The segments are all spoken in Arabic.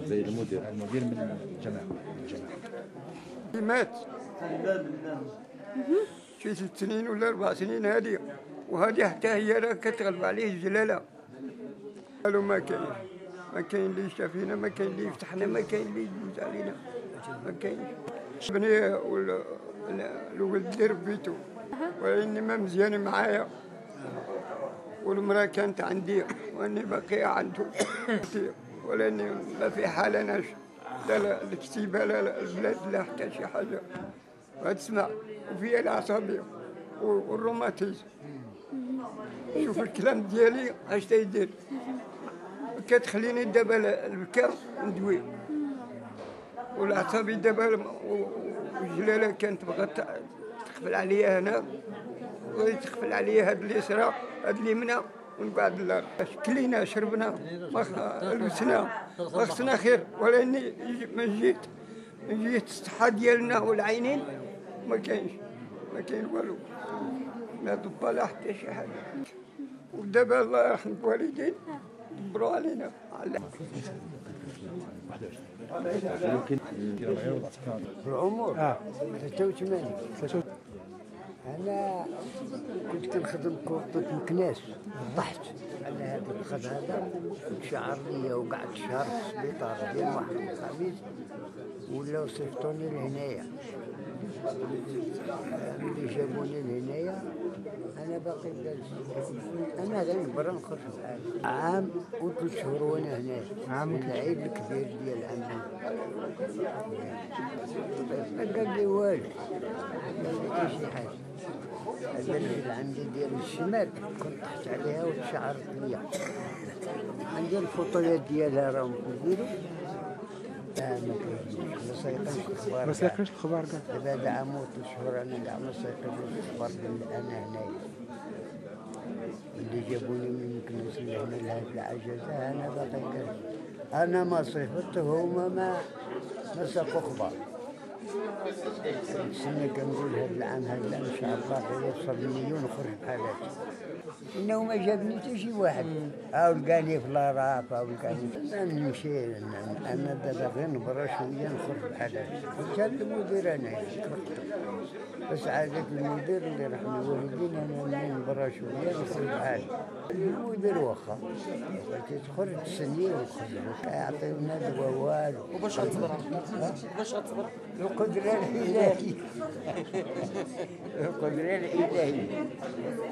زي المدير من الجماعة. مات شي 6 سنين ولا 4 سنين هذه، وهذه حتى هي راه كتغلب عليه الجلاله. قالوا ما كاين اللي يشافينا، ما كاين اللي يفتحنا، ما كاين اللي يجوز علينا، ما كاينش. بني الولد اللي ربيته ولاني ما مزيان معايا، والمراه كانت عندي واني باقيه عنده ولاني ما في حال اناش لا الكتيبه لا البلاد لا حتى شي حاجه. غتسمع وفيا العصبيه والروماتيزم. شوف الكلام ديالي اش تيدير، كتخليني دابا البكا ندوي، والعصبي دابا والجلاله كانت بغات تقفل عليا هنا ويتقفل عليا هاد اليسرى هاد اليمنى ونقعد لا كلينا شربنا لبسنا خصنا خير، ولاني ما جيت الصحه ديالنا والعينين ما كاين والو، لا طب لا حتى شي حاجه. ودابا الله يرحم الوالدين دبروا علينا. يمكن في العمر 86. أنا كنت كنخدم كورطة مكناس طحت على هذا الخد هذا، شعر ليا وقعدت شهر في السبيطار ديال واحد الخميس، ولاو صيفطوني لهنايا. ملي جابوني لهنايا أنا باقي جالس، أنا غنكبر نخرج بحالي. عام و3 شهور وأنا هنايا، عام العيد الكبير ديال عمي. ما قال لي والو، ما قال لي شي حاجة. هذا اللي عندي ديال الشمال كنت طحت عليها وتشعرت ليا. عندي الفوطويات ديالها راهم كيديروا. لا ما كاينش، ما سايقينش الخبار كاع. دابا هذا عام و3 شهور أنا كاع ما سايقينش الخبار أنا هنايا. اللي جابوني من مكناس لهنا لهاد العجزة أنا باقي جالس. أنا ما صيفطت هما ما ساقوا خبار. السنة كنقول هذا العام هذا إن شاء الله غيوصل مليون وخرج بحالاتي. إنه ما جابني حتى شي واحد، أو لقاني في لاراف أو لقاني نمشي. أنا دابا غير نبرا شوية نخرج بحالاتي. جا المدير أنا بس عادة المدير اللي رحم الوالدين أنا نبرا شوية نخرج بحالي. المدير واخا تخرج تسني ونخرج يعطيونا دواء والو. وباش غتصبر؟ باش غتصبر؟ القدرة الإلهية. القدرة الإلهية.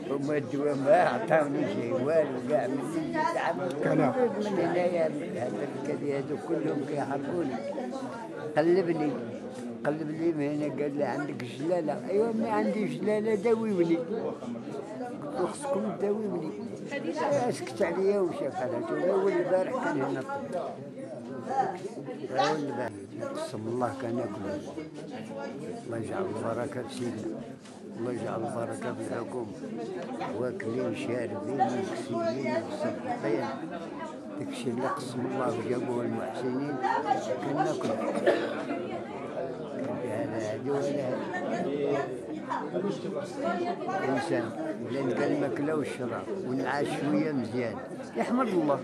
هما الدواء ما عطاوني شيء والو كاع من تعبت من هنايا هذا الكذي هذو كلهم كيحرقوني. قلب لي من هنا قال لي عندك جلالة. أيوا ما عندي جلالة داويوني. قلت له خصكم تداويوني. سكت عليا وشاف حالته. هو البارح كان هنا الطبيب. هو البارح قسم الله كان ياكل. الله يجعل البركة في سيدنا، الله يجعل البركة في الحكومة. واكلين شاربين مكسيين مصبطين، داكشي اللي قسم الله وجابوه المحسنين كان ناكل. هذا ولا الإنسان إلا لقى الماكلة والشراب ونعاش شوية مزيان يحمد الله.